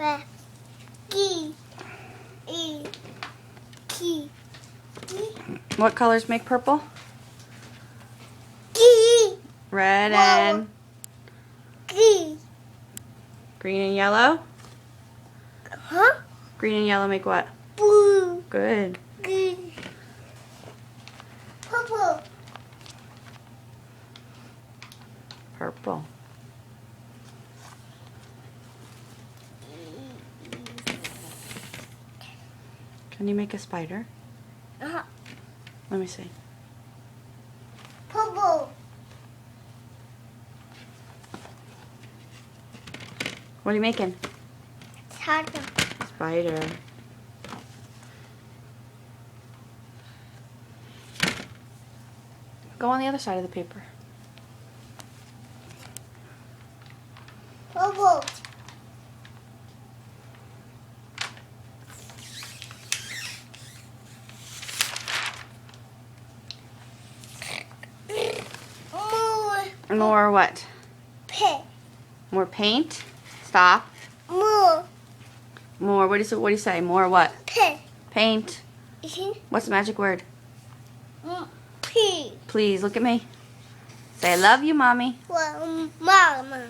Red. Key. E. Key. What colors make purple? Key. Red Whoa. and Key. green and yellow? Huh? Green and yellow make what? Blue. Good. Green. Purple. Purple. Can you make a spider? Uh-huh. Let me see. Purple. What are you making? Tiger. Spider. Go on the other side of the paper. Purple. More. More what? Pit. More paint? Stop. More. More. What do you say? More what? Pit. Paint. What's the magic word? P. Please look at me. Say I love you, mommy. Well, mama.